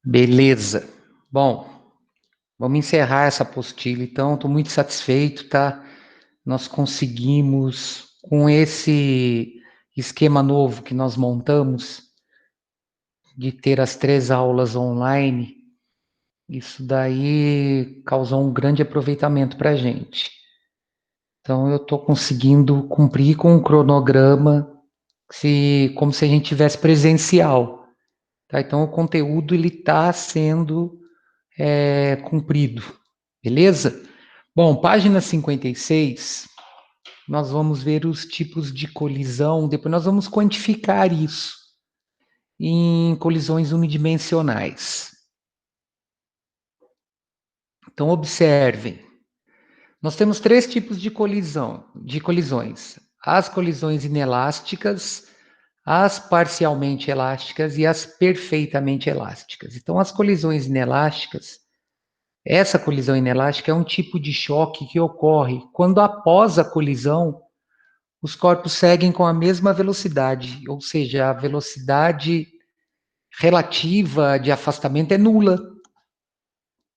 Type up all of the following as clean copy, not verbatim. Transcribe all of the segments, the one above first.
Beleza. Bom, vamos encerrar essa apostila, então. Estou muito satisfeito, tá? Nós conseguimos, com esse esquema novo que nós montamos, de ter as 3 aulas online, isso daí causou um grande aproveitamento para a gente. Então, eu estou conseguindo cumprir com o cronograma, como se a gente tivesse presencial. Tá? Então, o conteúdo ele está sendo cumprido. Beleza? Bom, página 56, nós vamos ver os tipos de colisão, depois nós vamos quantificar isso em colisões unidimensionais. Então, observem, nós temos 3 tipos de colisões. As colisões inelásticas, as parcialmente elásticas e as perfeitamente elásticas. Então, as colisões inelásticas, essa colisão inelástica é um tipo de choque que ocorre quando após a colisão os corpos seguem com a mesma velocidade, ou seja, a velocidade relativa de afastamento é nula.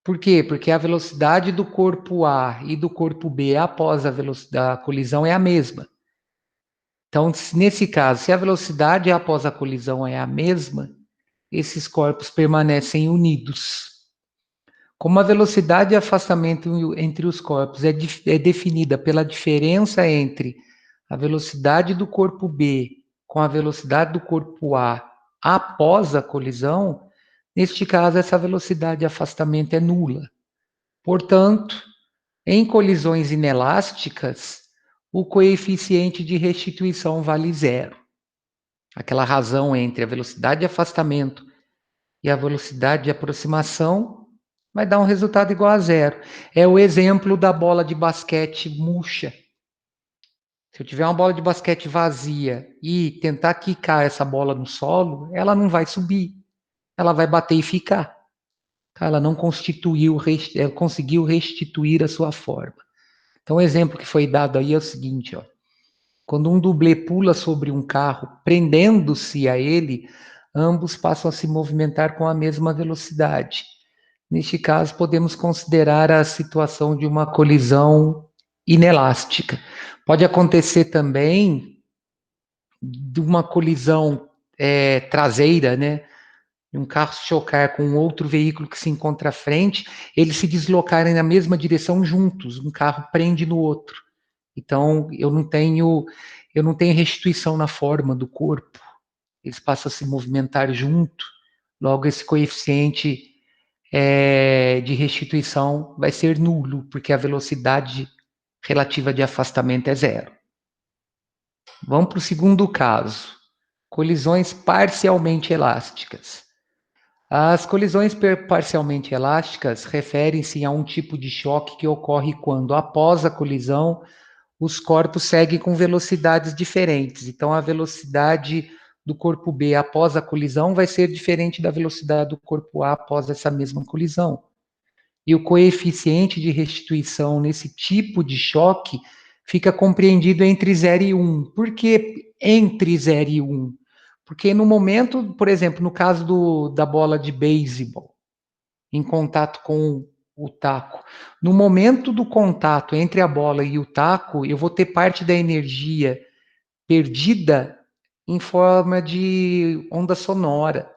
Por quê? Porque a velocidade do corpo A e do corpo B após a velocidade da colisão é a mesma. Então, nesse caso, se a velocidade após a colisão é a mesma, esses corpos permanecem unidos. Como a velocidade de afastamento entre os corpos é definida pela diferença entre a velocidade do corpo B com a velocidade do corpo A após a colisão, neste caso, essa velocidade de afastamento é nula. Portanto, em colisões inelásticas, o coeficiente de restituição vale zero. Aquela razão entre a velocidade de afastamento e a velocidade de aproximação vai dar um resultado igual a zero. É o exemplo da bola de basquete murcha. Se eu tiver uma bola de basquete vazia e tentar quicar essa bola no solo, ela não vai subir. Ela vai bater e ficar. Ela não conseguiu restituir a sua forma. Então, o exemplo que foi dado aí é o seguinte, ó. Quando um dublê pula sobre um carro, prendendo-se a ele, ambos passam a se movimentar com a mesma velocidade. Neste caso, podemos considerar a situação de uma colisão inelástica. Pode acontecer também de uma colisão traseira, né? Um carro se chocar com outro veículo que se encontra à frente, eles se deslocarem na mesma direção juntos, um carro prende no outro. Então, eu não tenho restituição na forma do corpo, eles passam a se movimentar junto, logo esse coeficiente de restituição vai ser nulo, porque a velocidade relativa de afastamento é zero. Vamos para o segundo caso, colisões parcialmente elásticas. As colisões parcialmente elásticas referem-se a um tipo de choque que ocorre quando, após a colisão, os corpos seguem com velocidades diferentes. Então, a velocidade do corpo B após a colisão vai ser diferente da velocidade do corpo A após essa mesma colisão. E o coeficiente de restituição nesse tipo de choque fica compreendido entre 0 e 1. Por que entre 0 e 1? Porque no momento, por exemplo, no caso da bola de beisebol, em contato com o taco, no momento do contato entre a bola e o taco, eu vou ter parte da energia perdida em forma de onda sonora.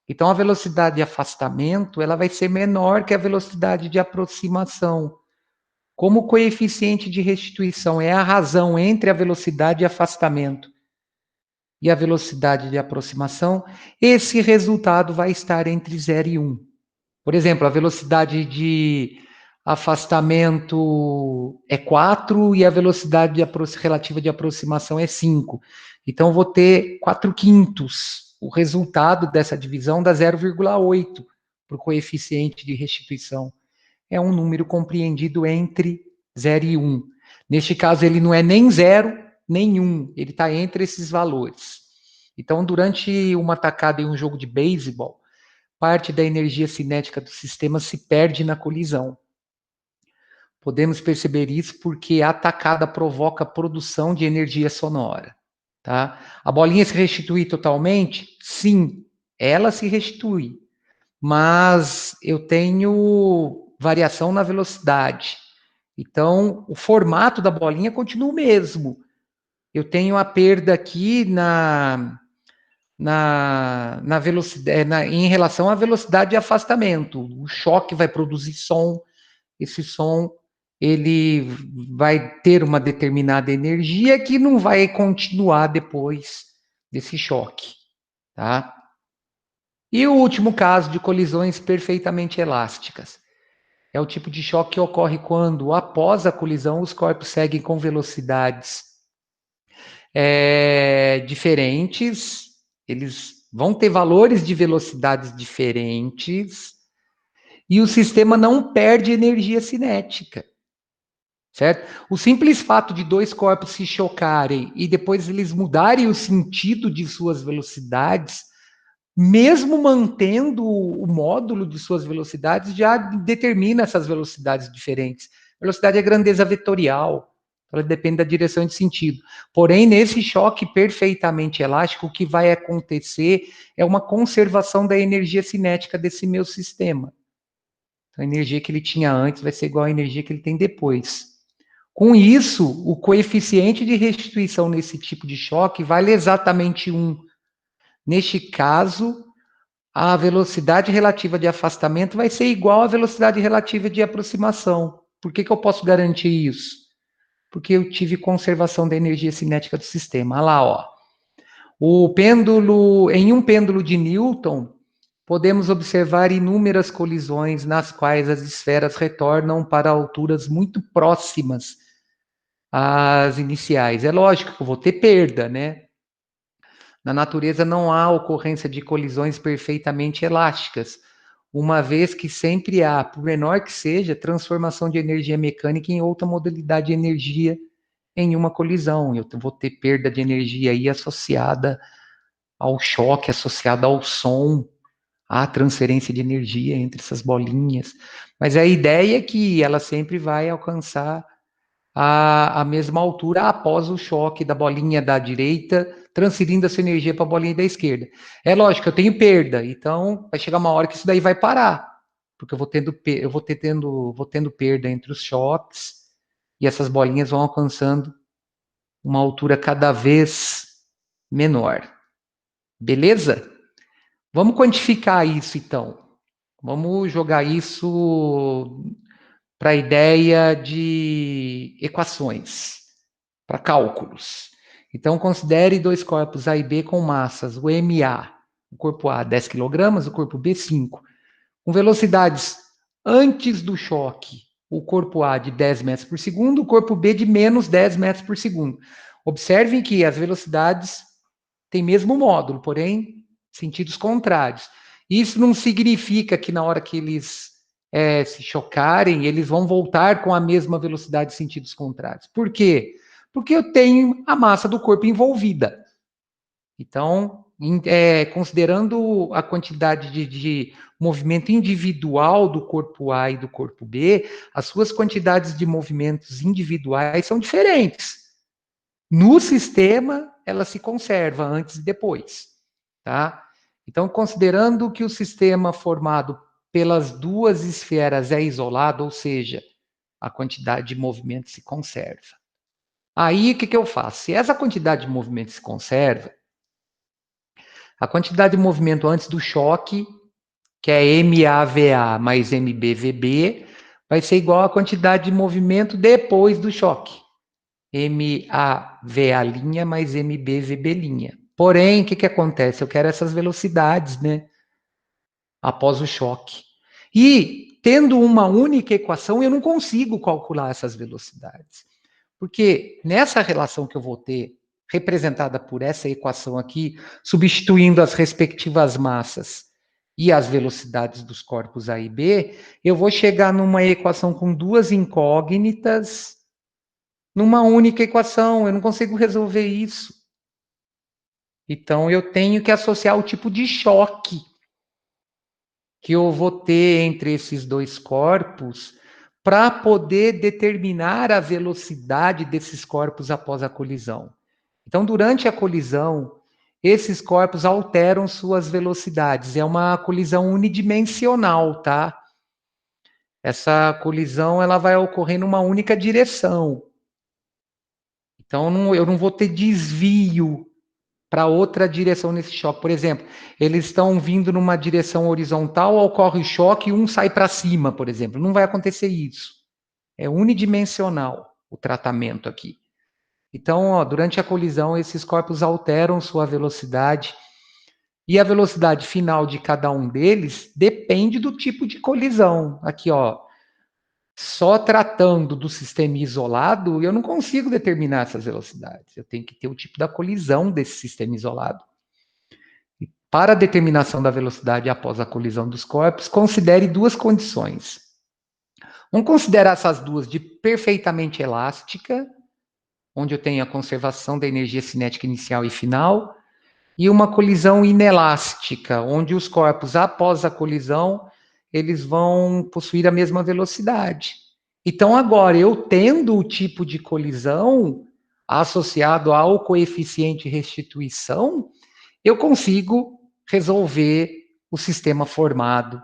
Então, a velocidade de afastamento ela vai ser menor que a velocidade de aproximação. Como o coeficiente de restituição é a razão entre a velocidade de afastamento e a velocidade de aproximação, esse resultado vai estar entre 0 e 1. Por exemplo, a velocidade de afastamento é 4 e a velocidade relativa de aproximação é 5. Então, vou ter 4/5. O resultado dessa divisão dá 0,8 para o coeficiente de restituição. É um número compreendido entre 0 e 1. Neste caso, ele não é nem 0, nem 1. Ele está entre esses valores. Então, durante uma tacada em um jogo de beisebol, parte da energia cinética do sistema se perde na colisão. Podemos perceber isso porque a tacada provoca a produção de energia sonora. Tá? A bolinha se restitui totalmente? Sim, ela se restitui. mas eu tenho variação na velocidade. Então, o formato da bolinha continua o mesmo. Eu tenho a perda aqui na velocidade, em relação à velocidade de afastamento. O choque vai produzir som, esse som ele vai ter uma determinada energia que não vai continuar depois desse choque, tá? E o último caso de colisões perfeitamente elásticas. É o tipo de choque que ocorre quando, após a colisão, os corpos seguem com velocidades diferentes, eles vão ter valores de velocidades diferentes, e o sistema não perde energia cinética, certo? O simples fato de dois corpos se chocarem e depois eles mudarem o sentido de suas velocidades, mesmo mantendo o módulo de suas velocidades, já determina essas velocidades diferentes. Velocidade é grandeza vetorial, ela depende da direção de sentido. Porém, nesse choque perfeitamente elástico, o que vai acontecer é uma conservação da energia cinética desse meu sistema. Então, a energia que ele tinha antes vai ser igual à energia que ele tem depois. Com isso, o coeficiente de restituição nesse tipo de choque vale exatamente 1. Neste caso, a velocidade relativa de afastamento vai ser igual à velocidade relativa de aproximação. Por que eu posso garantir isso? Porque eu tive conservação da energia cinética do sistema. Olha lá, ó. Em um pêndulo de Newton, podemos observar inúmeras colisões nas quais as esferas retornam para alturas muito próximas às iniciais. É lógico que eu vou ter perda, né? Na natureza não há ocorrência de colisões perfeitamente elásticas, uma vez que sempre há, por menor que seja, transformação de energia mecânica em outra modalidade de energia em uma colisão. Eu vou ter perda de energia aí associada ao choque, associada ao som, à transferência de energia entre essas bolinhas. Mas a ideia é que ela sempre vai alcançar a mesma altura após o choque da bolinha da direita, transferindo essa energia para a bolinha da esquerda. É lógico, eu tenho perda, então vai chegar uma hora que isso daí vai parar, porque vou tendo perda entre os choques e essas bolinhas vão alcançando uma altura cada vez menor. Beleza? Vamos quantificar isso então. Vamos jogar isso para a ideia de equações, para cálculos. Então, considere dois corpos A e B com massas, o MA, o corpo A 10 kg, o corpo B 5, com velocidades antes do choque, o corpo A de 10 metros por segundo, o corpo B de menos 10 metros por segundo. Observem que as velocidades têm mesmo módulo, porém, sentidos contrários. Isso não significa que na hora que eles se chocarem, eles vão voltar com a mesma velocidade em sentidos contrários. Por quê? Porque eu tenho a massa do corpo envolvida. Então, considerando a quantidade de movimento individual do corpo A e do corpo B, as suas quantidades de movimentos individuais são diferentes. No sistema, ela se conserva antes e depois, tá? Então, considerando que o sistema formado pelas duas esferas é isolado, ou seja, a quantidade de movimento se conserva. Aí, o que eu faço? Se essa quantidade de movimento se conserva, a quantidade de movimento antes do choque, que é MAVA mais MBVB, vai ser igual à quantidade de movimento depois do choque. MAVA' mais MBVB'. Porém, o que acontece? Eu quero essas velocidades, né? Após o choque. E, tendo uma única equação, eu não consigo calcular essas velocidades. Porque nessa relação que eu vou ter, representada por essa equação aqui, substituindo as respectivas massas e as velocidades dos corpos A e B, eu vou chegar numa equação com duas incógnitas numa única equação. Eu não consigo resolver isso. Então, eu tenho que associar o tipo de choque que eu vou ter entre esses dois corpos para poder determinar a velocidade desses corpos após a colisão. Então, durante a colisão, esses corpos alteram suas velocidades. É uma colisão unidimensional, tá? Essa colisão ela vai ocorrer numa única direção. Então, eu não vou ter desvio para outra direção nesse choque. Por exemplo, eles estão vindo numa direção horizontal, ocorre o choque e um sai para cima, por exemplo. Não vai acontecer isso. É unidimensional o tratamento aqui. Então, ó, durante a colisão, esses corpos alteram sua velocidade e a velocidade final de cada um deles depende do tipo de colisão. Aqui, ó, só tratando do sistema isolado, eu não consigo determinar essas velocidades. Eu tenho que ter o tipo da colisão desse sistema isolado. Para a determinação da velocidade após a colisão dos corpos, considere duas condições. Vamos considerar essas duas de perfeitamente elástica, onde eu tenho a conservação da energia cinética inicial e final, e uma colisão inelástica, onde os corpos, após a colisão, eles vão possuir a mesma velocidade. Então, agora, eu tendo o tipo de colisão associado ao coeficiente de restituição, eu consigo resolver o sistema formado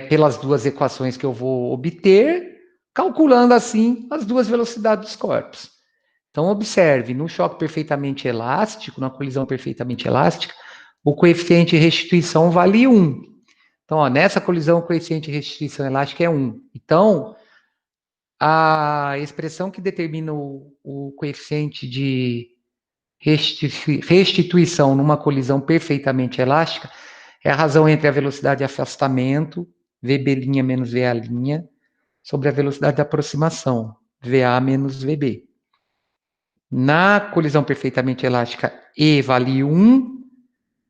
pelas duas equações que eu vou obter, calculando assim as duas velocidades dos corpos. Então, observe, no choque perfeitamente elástico, na colisão perfeitamente elástica, o coeficiente de restituição vale 1. Então, ó, nessa colisão, o coeficiente de restituição elástica é 1. Então, a expressão que determina o coeficiente de restituição numa colisão perfeitamente elástica é a razão entre a velocidade de afastamento, VB' menos VA', sobre a velocidade de aproximação, VA menos VB. Na colisão perfeitamente elástica, E vale 1,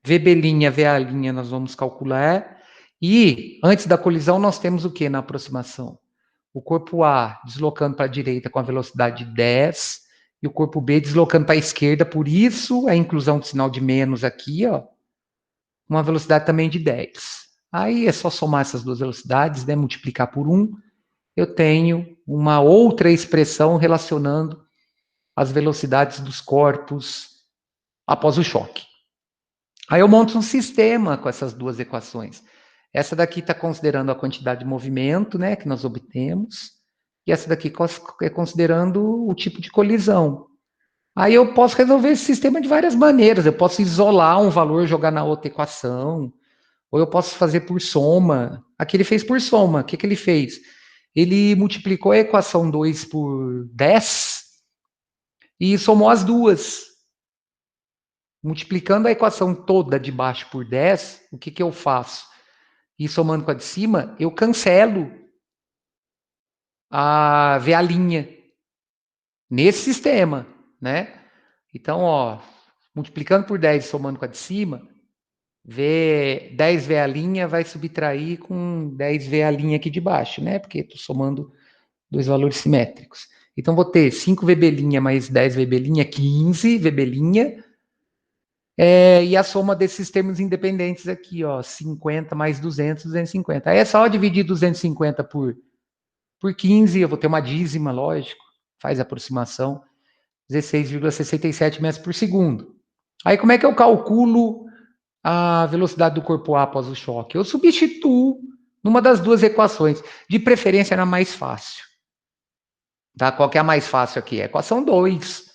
VB', VA' nós vamos calcular, e antes da colisão nós temos o que na aproximação? O corpo A deslocando para a direita com a velocidade de 10, e o corpo B deslocando para a esquerda, por isso a inclusão do sinal de menos aqui, ó, uma velocidade também de 10. Aí é só somar essas duas velocidades, né, multiplicar por 1, eu tenho uma outra expressão relacionando as velocidades dos corpos após o choque. Aí eu monto um sistema com essas duas equações. Essa daqui está considerando a quantidade de movimento, né, que nós obtemos, e essa daqui é considerando o tipo de colisão. Aí eu posso resolver esse sistema de várias maneiras. Eu posso isolar um valor, jogar na outra equação, ou eu posso fazer por soma. Aqui ele fez por soma. O que, que ele fez? Ele multiplicou a equação 2 por 10 e somou as duas. Multiplicando a equação toda de baixo por 10, o que, que eu faço? E somando com a de cima, eu cancelo a VA' nesse sistema, né? Então, ó, multiplicando por 10 e somando com a de cima, 10 VA' vai subtrair com 10 VA' aqui de baixo, né? Porque estou somando dois valores simétricos. Então, vou ter 5 VB' mais 10 VB', 15 VB', e a soma desses termos independentes aqui, ó, 50 mais 200, 250. Aí é só dividir 250 por 15, eu vou ter uma dízima, lógico, faz a aproximação, 16,67 metros por segundo. Aí como é que eu calculo a velocidade do corpo A após o choque? Eu substituo numa das duas equações, de preferência na mais fácil. Tá? Qual que é a mais fácil aqui? A equação 2.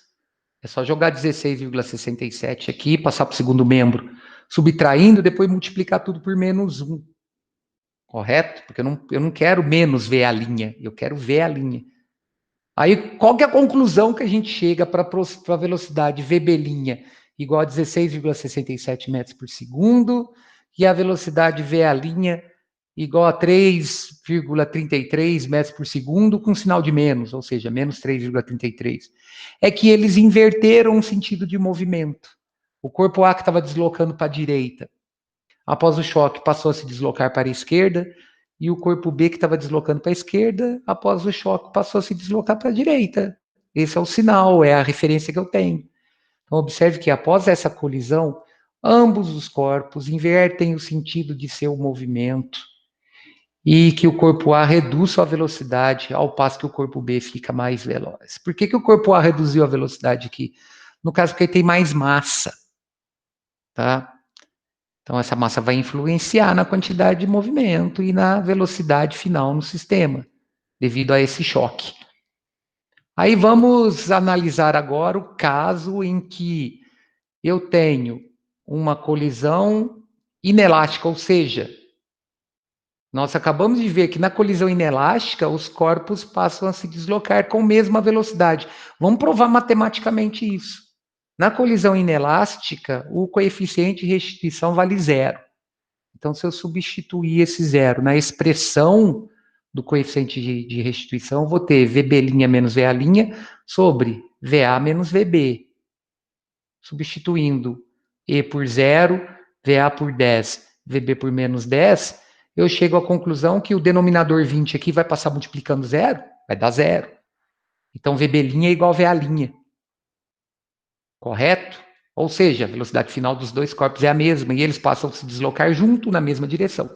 É só jogar 16,67 aqui, passar para o segundo membro, subtraindo, depois multiplicar tudo por menos 1. Correto? Porque eu não quero menos VA', eu quero VA'. Aí, qual que é a conclusão que a gente chega para a velocidade VB' igual a 16,67 metros por segundo e a velocidade VA' igual a 3,33 metros por segundo com sinal de menos, ou seja, menos 3,33. É que eles inverteram o sentido de movimento. O corpo A que estava deslocando para a direita, após o choque, passou a se deslocar para a esquerda, e o corpo B que estava deslocando para a esquerda, após o choque, passou a se deslocar para a direita. Esse é o sinal, é a referência que eu tenho. Então, observe que após essa colisão, ambos os corpos invertem o sentido de seu movimento e que o corpo A reduz sua velocidade, ao passo que o corpo B fica mais veloz. Por que, que o corpo A reduziu a velocidade aqui? no caso porque tem mais massa, tá? Então, essa massa vai influenciar na quantidade de movimento e na velocidade final no sistema, devido a esse choque. Aí vamos analisar agora o caso em que eu tenho uma colisão inelástica, ou seja, nós acabamos de ver que na colisão inelástica os corpos passam a se deslocar com a mesma velocidade. Vamos provar matematicamente isso. Na colisão inelástica, o coeficiente de restituição vale zero. Então, se eu substituir esse zero na expressão do coeficiente de restituição, eu vou ter VB' menos VA' sobre VA menos VB. Substituindo E por zero, VA por 10, VB por menos 10, eu chego à conclusão que o denominador 20 aqui vai passar multiplicando zero, vai dar zero. Então, VB' é igual a VA'. Correto? Ou seja, a velocidade final dos dois corpos é a mesma e eles passam a se deslocar junto na mesma direção.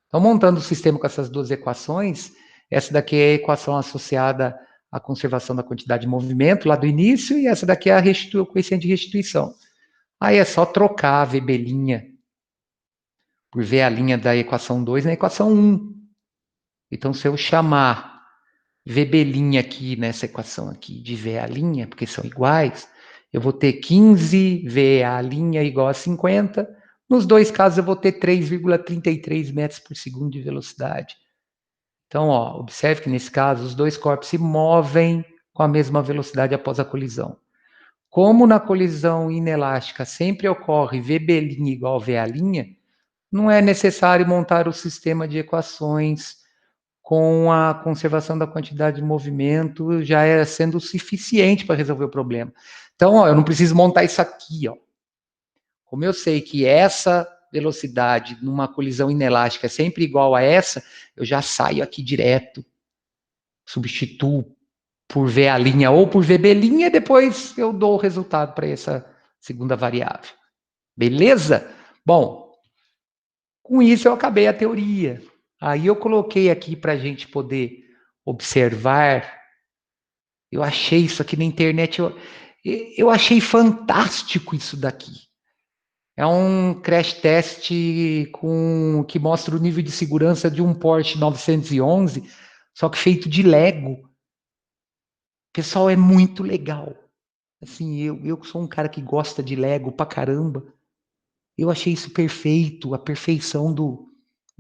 Então, montando o sistema com essas duas equações, essa daqui é a equação associada à conservação da quantidade de movimento lá do início e essa daqui é o coeficiente de restituição. Aí é só trocar a VB' por VA' da equação 2 na equação 1. Então, se eu chamar VB' aqui nessa equação aqui de VA', porque são iguais, eu vou ter 15 VA' igual a 50. Nos dois casos, eu vou ter 3,33 metros por segundo de velocidade. Então, ó, observe que nesse caso, os dois corpos se movem com a mesma velocidade após a colisão. Como na colisão inelástica sempre ocorre VB' igual a VA', não é necessário montar o sistema de equações com a conservação da quantidade de movimento, já é sendo suficiente para resolver o problema. Então, ó, eu não preciso montar isso aqui, ó. Como eu sei que essa velocidade numa colisão inelástica é sempre igual a essa, eu já saio aqui direto, substituo por VA' ou por VB', e depois eu dou o resultado para essa segunda variável. Beleza? Bom, com isso eu acabei a teoria. Aí eu coloquei aqui para a gente poder observar. Eu achei isso aqui na internet, eu achei fantástico isso daqui. É um crash test que mostra o nível de segurança de um Porsche 911, só que feito de Lego. Pessoal, é muito legal. Assim, eu sou um cara que gosta de Lego pra caramba. Eu achei isso perfeito, a perfeição do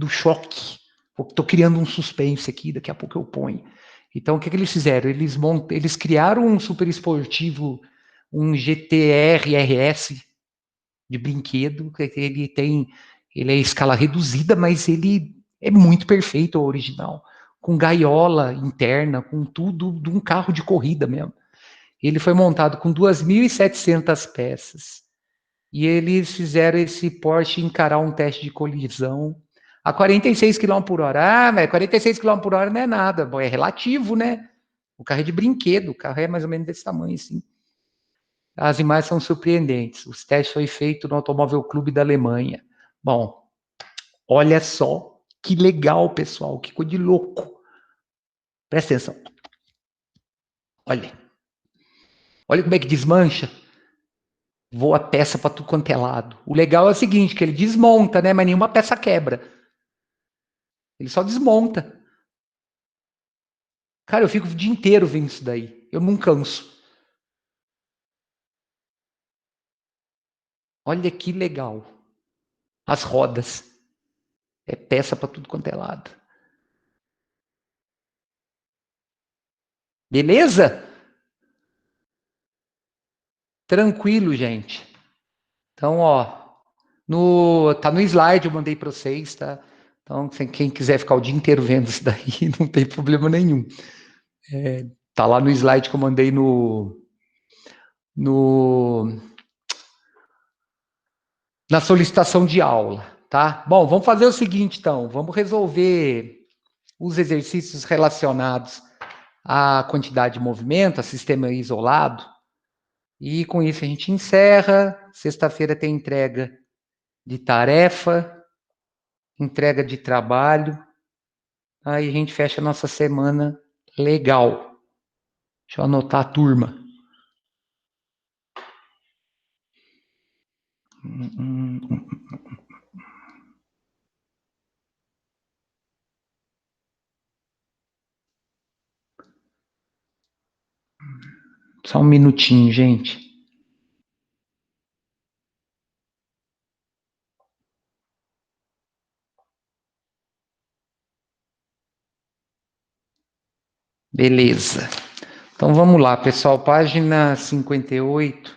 choque. Estou criando um suspense aqui, daqui a pouco eu ponho. Então, o que eles fizeram? Eles criaram um super esportivo, um GTR RS de brinquedo, que ele é escala reduzida, mas ele é muito perfeito, o original, com gaiola interna, com tudo de um carro de corrida mesmo. Ele foi montado com 2.700 peças. E eles fizeram esse Porsche encarar um teste de colisão a 46 km por hora. Ah, mas 46 km por hora não é nada, é relativo, né? O carro é de brinquedo, o carro é mais ou menos desse tamanho, assim. As imagens são surpreendentes. Os testes foi feito no Automóvel Clube da Alemanha. Bom, olha só que legal, pessoal, que coisa de louco. Presta atenção. Olha. Olha como é que desmancha. Voa peça para tudo quanto é lado. O legal é o seguinte, que ele desmonta, né? Mas nenhuma peça quebra. Ele só desmonta. Cara, eu fico o dia inteiro vendo isso daí. Eu não canso. Olha que legal. As rodas. É peça para tudo quanto é lado. Beleza? Tranquilo, gente. Então, ó, tá no slide, eu mandei para vocês, tá? Então, quem quiser ficar o dia inteiro vendo isso daí, não tem problema nenhum. Tá lá no slide que eu mandei no, na solicitação de aula, tá? Bom, vamos fazer o seguinte, então. Vamos resolver os exercícios relacionados à quantidade de movimento, a sistema isolado. E com isso a gente encerra. Sexta-feira tem entrega de tarefa, entrega de trabalho. Aí a gente fecha a nossa semana legal. Deixa eu anotar a turma. Só um minutinho, gente. Beleza. Então vamos lá, pessoal. Página 58.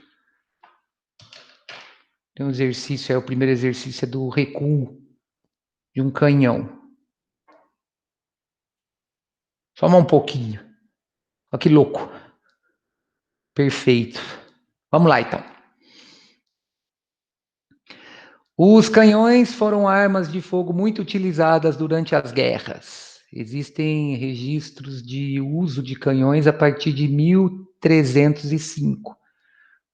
Tem um exercício, o primeiro exercício é do recuo de um canhão. Só um pouquinho. Olha que louco. Perfeito. Vamos lá, então. Os canhões foram armas de fogo muito utilizadas durante as guerras. Existem registros de uso de canhões a partir de 1305.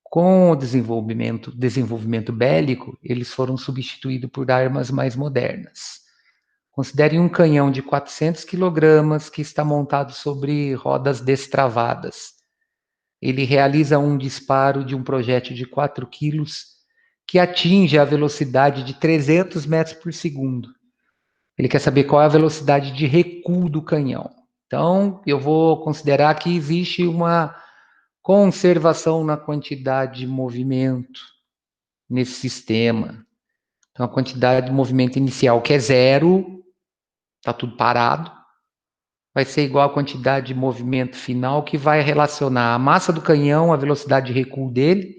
Com o desenvolvimento bélico, eles foram substituídos por armas mais modernas. Considere um canhão de 400 kg que está montado sobre rodas destravadas. Ele realiza um disparo de um projétil de 4 kg que atinge a velocidade de 300 metros por segundo. Ele quer saber qual é a velocidade de recuo do canhão. Então, eu vou considerar que existe uma conservação na quantidade de movimento nesse sistema. Então, a quantidade de movimento inicial, que é zero, está tudo parado, vai ser igual à quantidade de movimento final, que vai relacionar a massa do canhão, a velocidade de recuo dele,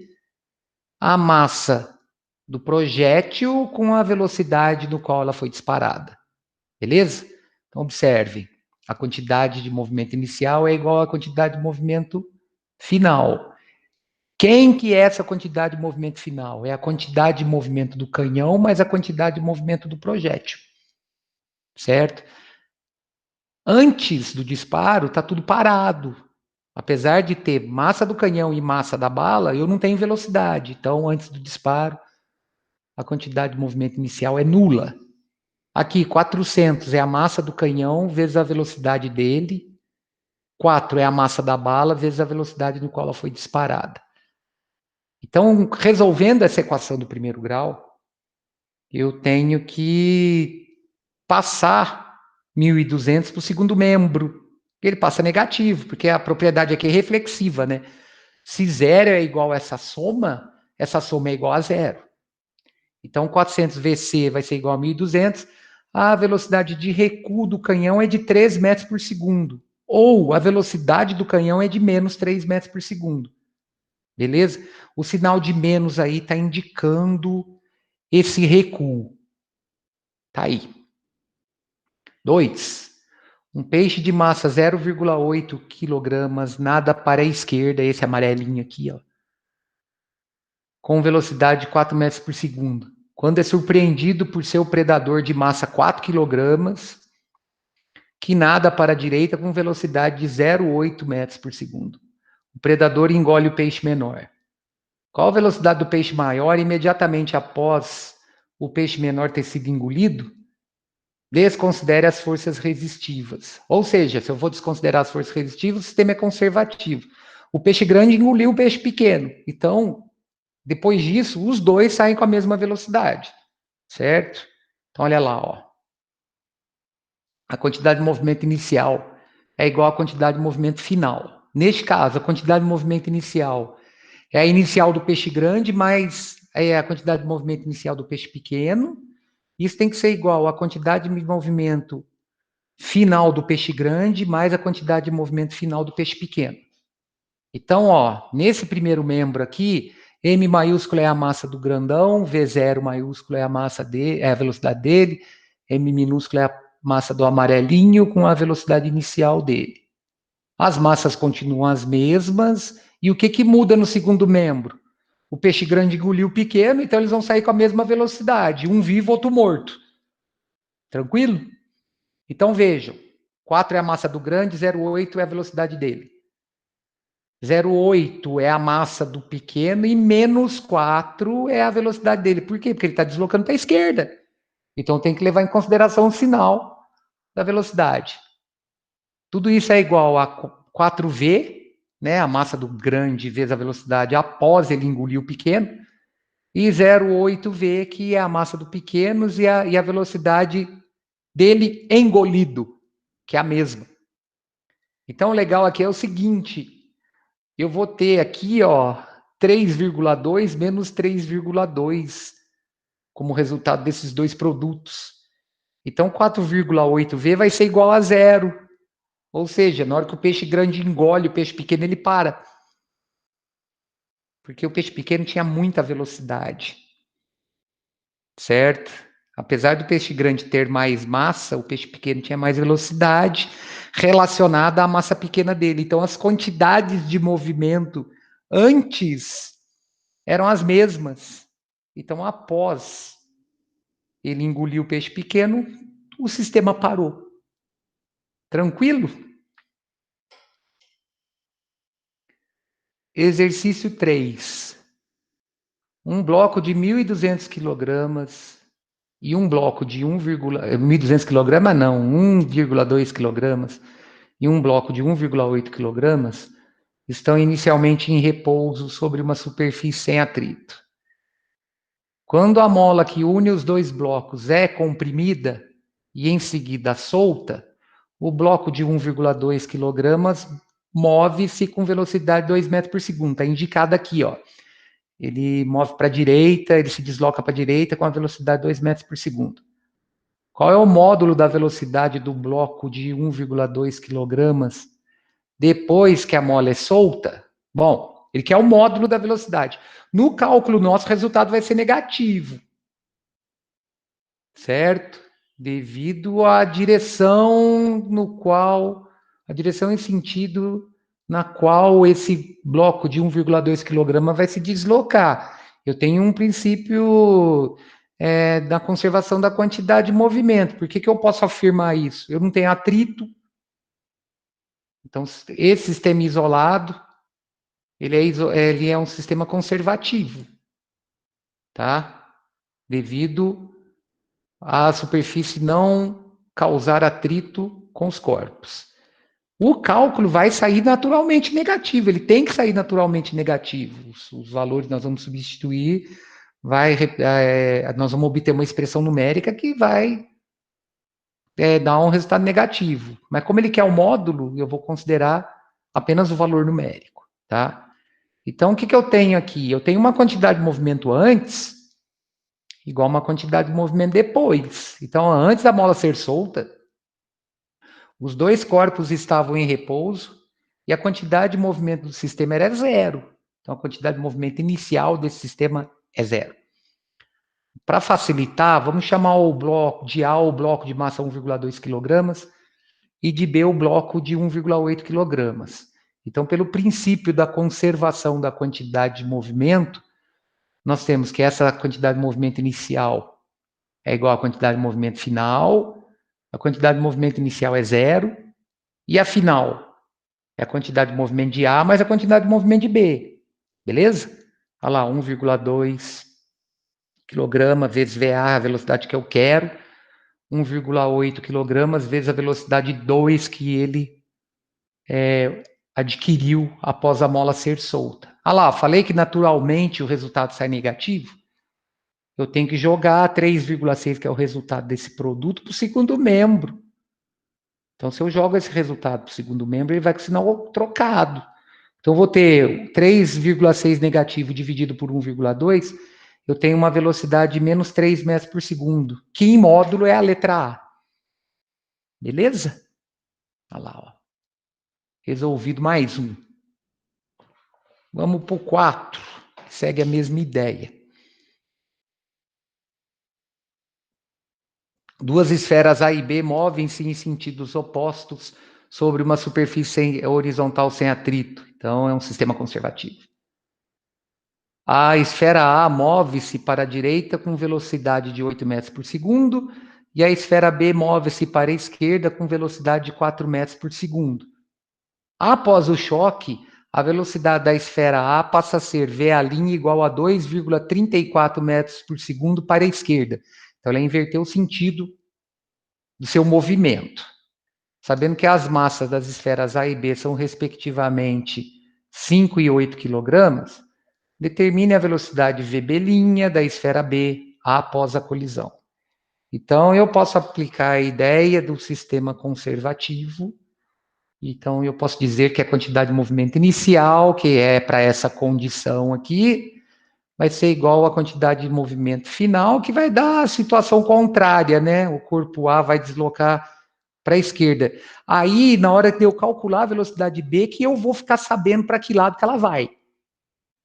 a massa do projétil com a velocidade no qual ela foi disparada. Beleza? Então, observe. A quantidade de movimento inicial é igual à quantidade de movimento final. Quem que é essa quantidade de movimento final? É a quantidade de movimento do canhão mais a quantidade de movimento do projétil. Certo? Antes do disparo, está tudo parado. Apesar de ter massa do canhão e massa da bala, eu não tenho velocidade. Então, antes do disparo, a quantidade de movimento inicial é nula. Aqui, 400 é a massa do canhão vezes a velocidade dele. 4 é a massa da bala vezes a velocidade no qual ela foi disparada. Então, resolvendo essa equação do primeiro grau, eu tenho que passar 1.200 para o segundo membro. Ele passa negativo, porque a propriedade aqui é reflexiva, né? Se zero é igual a essa soma é igual a zero. Então, 400 VC vai ser igual a 1.200. A velocidade de recuo do canhão é de 3 metros por segundo. Ou a velocidade do canhão é de menos 3 metros por segundo. Beleza? O sinal de menos aí está indicando esse recuo. Tá aí. 2. Um peixe de massa 0,8 kg nada para a esquerda, esse amarelinho aqui, ó, com velocidade de 4 metros por segundo. Quando é surpreendido por seu predador de massa 4 kg, que nada para a direita com velocidade de 0,8 metros por segundo. O predador engole o peixe menor. Qual a velocidade do peixe maior imediatamente após o peixe menor ter sido engolido? Desconsidere as forças resistivas. Ou seja, se eu vou desconsiderar as forças resistivas, o sistema é conservativo. O peixe grande engoliu o peixe pequeno. Então, depois disso, os dois saem com a mesma velocidade. Certo? Então, olha lá, ó. A quantidade de movimento inicial é igual à quantidade de movimento final. Neste caso, a quantidade de movimento inicial é a inicial do peixe grande mais a quantidade de movimento inicial do peixe pequeno. Isso tem que ser igual à quantidade de movimento final do peixe grande mais a quantidade de movimento final do peixe pequeno. Então, ó, nesse primeiro membro aqui, M maiúsculo é a massa do grandão, V0 maiúsculo é a massa dele, é a velocidade dele, M minúsculo é a massa do amarelinho com a velocidade inicial dele. As massas continuam as mesmas, e o que que muda no segundo membro? O peixe grande engoliu o pequeno, então eles vão sair com a mesma velocidade, um vivo, outro morto. Tranquilo? Então vejam, 4 é a massa do grande, 0,8 é a velocidade dele. 0,8 é a massa do pequeno e menos 4 é a velocidade dele. Por quê? Porque ele está deslocando para a esquerda. Então tem que levar em consideração o sinal da velocidade. Tudo isso é igual a 4V, né, a massa do grande vezes a velocidade após ele engolir o pequeno. e 0,8V, que é a massa do pequeno, e a velocidade dele engolido, que é a mesma. Então, o legal aqui é o seguinte, eu vou ter aqui, ó, 3,2 menos 3,2 como resultado desses dois produtos. Então, 4,8V vai ser igual a zero. Ou seja, na hora que o peixe grande engole, o peixe pequeno ele para. Porque o peixe pequeno tinha muita velocidade. Certo? Apesar do peixe grande ter mais massa, o peixe pequeno tinha mais velocidade relacionada à massa pequena dele. Então, as quantidades de movimento antes eram as mesmas. Então, após ele engolir o peixe pequeno, o sistema parou. Tranquilo? Exercício 3. Um bloco de 1.200 quilogramas e um bloco de 1,200 kg, não, 1,2 kg e um bloco de 1,8 kg estão inicialmente em repouso sobre uma superfície sem atrito. Quando a mola que une os dois blocos é comprimida e em seguida solta, o bloco de 1,2 kg move-se com velocidade de 2 metros por segundo. Está indicado aqui, ó. Ele move para a direita, ele se desloca para a direita com a velocidade de 2 metros por segundo. Qual é o módulo da velocidade do bloco de 1,2 kg depois que a mola é solta? Bom, ele quer o módulo da velocidade. No cálculo nosso, o resultado vai ser negativo. Certo? Devido à direção no qual, a direção em sentido na qual esse bloco de 1,2 kg vai se deslocar. Eu tenho um princípio da conservação da quantidade de movimento. Por que eu posso afirmar isso? Eu não tenho atrito. Então, esse sistema isolado, ele é um sistema conservativo, tá? Devido à superfície não causar atrito com os corpos. O cálculo vai sair naturalmente negativo, ele tem que sair naturalmente negativo. Os valores nós vamos substituir, nós vamos obter uma expressão numérica que vai dar um resultado negativo. Mas como ele quer o módulo, eu vou considerar apenas o valor numérico, tá? Então, o que eu tenho aqui? Eu tenho uma quantidade de movimento antes, igual uma quantidade de movimento depois. Então, antes da mola ser solta, os dois corpos estavam em repouso e a quantidade de movimento do sistema era zero. Então, a quantidade de movimento inicial desse sistema é zero. Para facilitar, vamos chamar o bloco de A o bloco de massa 1,2 kg e de B o bloco de 1,8 kg. Então, pelo princípio da conservação da quantidade de movimento, nós temos que essa quantidade de movimento inicial é igual à quantidade de movimento final, a quantidade de movimento inicial é zero, e a final é a quantidade de movimento de A mais a quantidade de movimento de B. Beleza? Olha lá, 1,2 kg vezes VA, a velocidade que eu quero, 1,8 kg vezes a velocidade 2 que ele adquiriu após a mola ser solta. Olha lá, falei que naturalmente o resultado sai negativo. Eu tenho que jogar 3,6, que é o resultado desse produto, para o segundo membro. Então, se eu jogo esse resultado para o segundo membro, ele vai com sinal trocado. Então, eu vou ter 3,6 negativo dividido por 1,2, eu tenho uma velocidade de menos 3 metros por segundo, que em módulo é a letra A. Beleza? Olha lá, ó. Resolvido mais um. Vamos para o 4, que segue a mesma ideia. Duas esferas A e B movem-se em sentidos opostos sobre uma superfície horizontal sem atrito. Então, é um sistema conservativo. A esfera A move-se para a direita com velocidade de 8 metros por segundo e a esfera B move-se para a esquerda com velocidade de 4 metros por segundo. Após o choque, a velocidade da esfera A passa a ser VA' igual a 2,34 metros por segundo para a esquerda. Então, ela inverteu o sentido do seu movimento. Sabendo que as massas das esferas A e B são, respectivamente, 5 e 8 kg, Determine a velocidade VB' da esfera B após a colisão. Então, eu posso aplicar a ideia do sistema conservativo. Então, eu posso dizer que a quantidade de movimento inicial, que é para essa condição aqui, vai ser igual à quantidade de movimento final, que vai dar a situação contrária, né? O corpo A vai deslocar para a esquerda. Aí, na hora de eu calcular a velocidade B, que eu vou ficar sabendo para que lado que ela vai.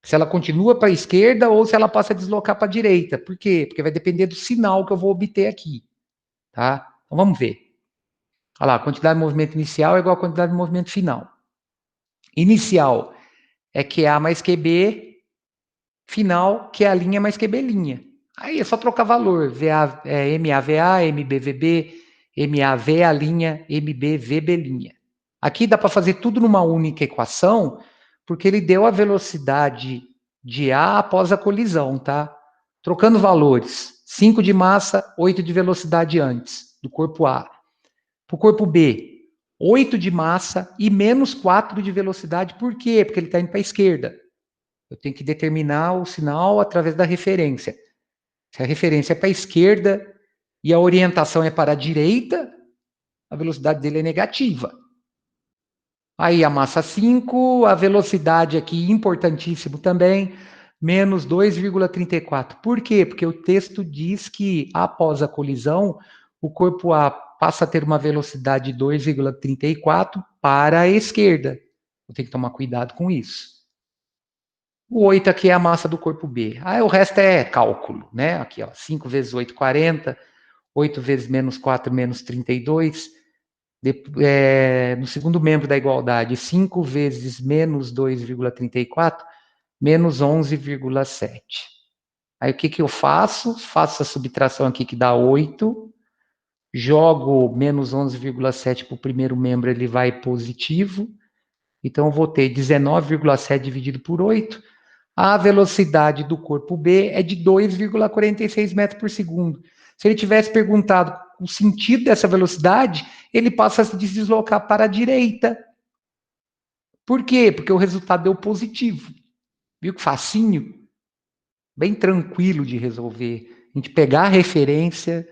Se ela continua para a esquerda ou se ela passa a deslocar para a direita. Por quê? Porque vai depender do sinal que eu vou obter aqui. Tá? Então, vamos ver. Olha lá, a quantidade de movimento inicial é igual à quantidade de movimento final. Inicial é QA mais QB, final, que é a linha mais QB'. Aí é só trocar valor. VA, MAVA, MBVB, MAV a linha, MBVB'. Aqui dá para fazer tudo numa única equação, porque ele deu a velocidade de A após a colisão, tá? Trocando valores. 5 de massa, 8 de velocidade antes, do corpo A. Para o corpo B, 8 de massa e menos 4 de velocidade. Por quê? Porque ele está indo para a esquerda. Eu tenho que determinar o sinal através da referência. Se a referência é para a esquerda e a orientação é para a direita, a velocidade dele é negativa. Aí a massa 5, a velocidade aqui, importantíssimo também, menos 2,34. Por quê? Porque o texto diz que após a colisão, o corpo A passa a ter uma velocidade de 2,34 para a esquerda. Eu tenho que tomar cuidado com isso. O 8 aqui é a massa do corpo B. Aí o resto é cálculo, né? Aqui, ó, 5 vezes 8, 40. 8 vezes menos 4, menos 32. No segundo membro da igualdade, 5 vezes menos 2,34, menos 11,7. Aí o que, que eu faço? Faço a subtração aqui que dá 8. Jogo menos 11,7 para o primeiro membro, ele vai positivo. Então eu vou ter 19,7 dividido por 8. A velocidade do corpo B é de 2,46 metros por segundo. Se ele tivesse perguntado o sentido dessa velocidade, ele passa a se deslocar para a direita. Por quê? Porque o resultado deu positivo. Viu que facinho? Bem tranquilo de resolver. A gente pegar a referência,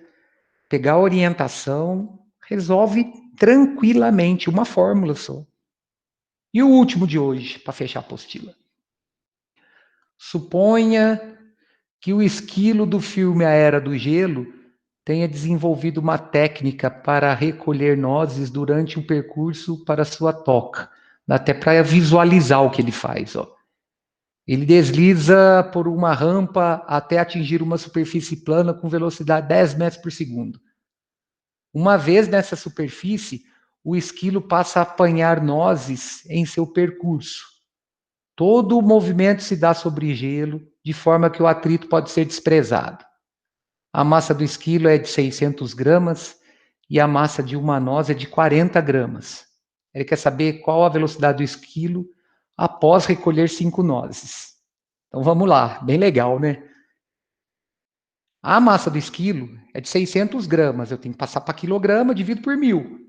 pegar a orientação, resolve tranquilamente, uma fórmula só. E o último de hoje, para fechar a apostila. Suponha que o esquilo do filme A Era do Gelo tenha desenvolvido uma técnica para recolher nozes durante o percurso para sua toca. Dá até para visualizar o que ele faz. Ó. Ele desliza por uma rampa até atingir uma superfície plana com velocidade 10 metros por segundo. Uma vez nessa superfície, o esquilo passa a apanhar nozes em seu percurso. Todo o movimento se dá sobre gelo, de forma que o atrito pode ser desprezado. A massa do esquilo é de 600 gramas e a massa de uma noz é de 40 gramas. Ele quer saber qual a velocidade do esquilo após recolher 5 nozes. Então vamos lá, bem legal, né? A massa do esquilo é de 600 gramas, eu tenho que passar para quilograma, divido por 1.000.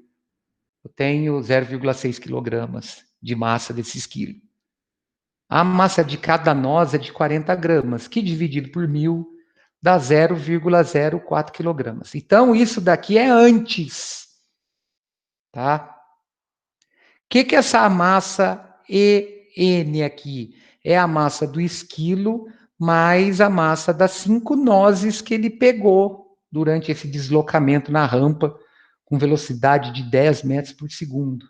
Eu tenho 0,6 quilogramas de massa desse esquilo. A massa de cada noz é de 40 gramas, que dividido por 1.000 dá 0,04 quilogramas. Então, isso daqui é antes. Tá? O que é essa massa EN aqui? É a massa do esquilo mais a massa das 5 nozes que ele pegou durante esse deslocamento na rampa com velocidade de 10 metros por segundo.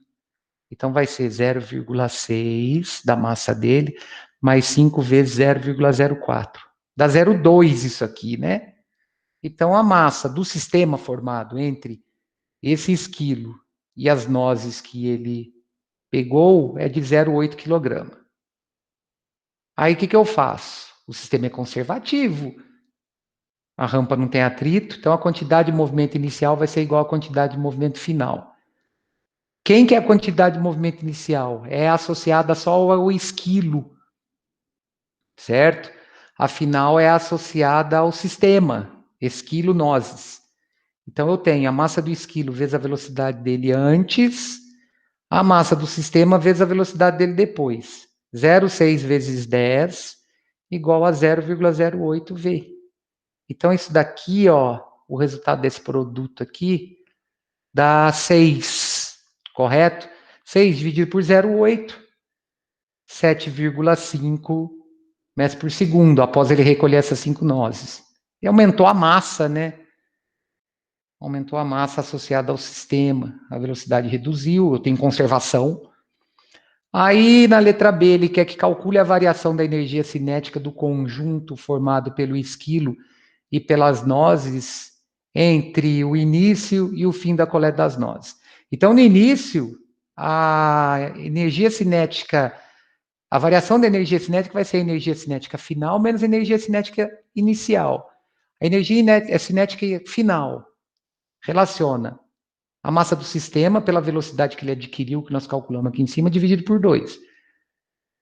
Então, vai ser 0,6 da massa dele, mais 5 vezes 0,04. Dá 0,2 isso aqui, né? Então, a massa do sistema formado entre esse esquilo e as nozes que ele pegou é de 0,8 kg. Aí, o que eu faço? O sistema é conservativo. A rampa não tem atrito, então a quantidade de movimento inicial vai ser igual à quantidade de movimento final. Quem que é a quantidade de movimento inicial? É associada só ao esquilo, certo? A final é associada ao sistema, esquilo-nozes. Então, eu tenho a massa do esquilo vezes a velocidade dele antes, a massa do sistema vezes a velocidade dele depois. 0,6 vezes 10 igual a 0,08V. Então, isso daqui, ó, o resultado desse produto aqui, dá 6, correto? 6 dividido por 0,8, 7,5 metros por segundo, após ele recolher essas 5 nozes. E aumentou a massa, né? Aumentou a massa associada ao sistema, a velocidade reduziu, eu tenho conservação. Aí, na letra B, ele quer que calcule a variação da energia cinética do conjunto formado pelo esquilo e pelas nozes entre o início e o fim da coleta das nozes. Então, no início, a energia cinética, a variação da energia cinética vai ser a energia cinética final menos a energia cinética inicial. A energia cinética final relaciona a massa do sistema pela velocidade que ele adquiriu, que nós calculamos aqui em cima, dividido por 2.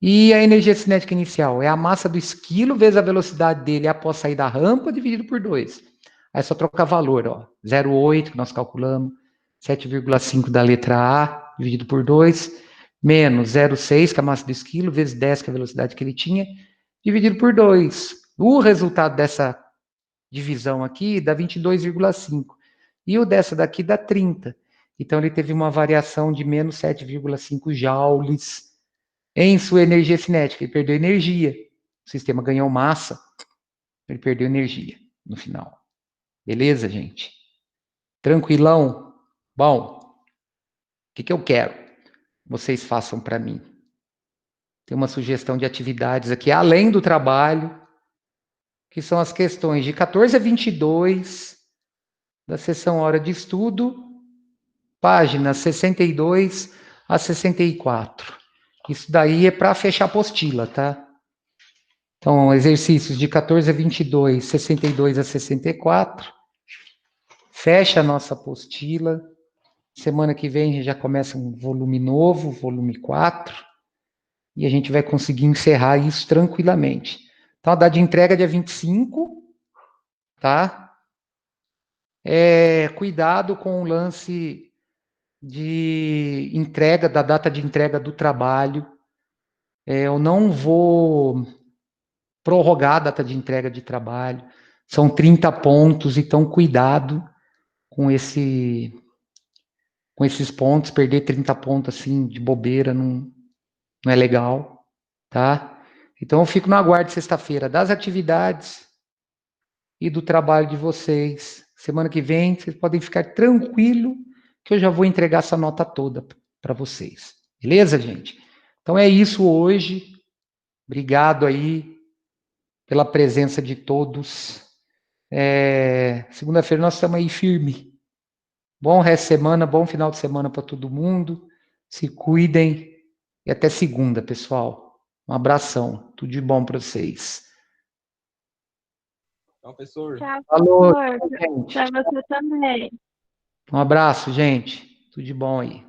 E a energia cinética inicial é a massa do esquilo vezes a velocidade dele após sair da rampa, dividido por 2. Aí é só trocar valor, ó. 0,8 que nós calculamos, 7,5 da letra A, dividido por 2, menos 0,6, que é a massa do esquilo, vezes 10, que é a velocidade que ele tinha, dividido por 2. O resultado dessa divisão aqui dá 22,5. E o dessa daqui dá 30. Então, ele teve uma variação de menos 7,5 joules em sua energia cinética. Ele perdeu energia. O sistema ganhou massa, ele perdeu energia no final. Beleza, gente? Tranquilão? Bom, o que eu quero? Vocês façam para mim. Tem uma sugestão de atividades aqui, além do trabalho, que são as questões de 14 a 22, da seção Hora de Estudo, páginas 62 a 64. Isso daí é para fechar a apostila, tá? Então, exercícios de 14 a 22, 62 a 64. Fecha a nossa apostila. Semana que vem a gente já começa um volume novo, volume 4. E a gente vai conseguir encerrar isso tranquilamente. Então, a data de entrega é dia 25, tá? Cuidado com o lance de entrega, da data de entrega do trabalho. Eu não vou prorrogar a data de entrega de trabalho. São 30 pontos, então cuidado com esses pontos. Perder 30 pontos assim de bobeira não é legal, tá? Então eu fico no aguardo sexta-feira das atividades e do trabalho de vocês. Semana que vem vocês podem ficar tranquilo que eu já vou entregar essa nota toda para vocês. Beleza, gente? Então é isso hoje. Obrigado aí pela presença de todos. Segunda-feira nós estamos aí firme. Bom resto de semana, bom final de semana para todo mundo. Se cuidem e até segunda, pessoal. Um abração. Tudo de bom para vocês. Tchau, professor. Tchau, Falou, professor. gente. Para você também. Um abraço, gente. Tudo de bom aí.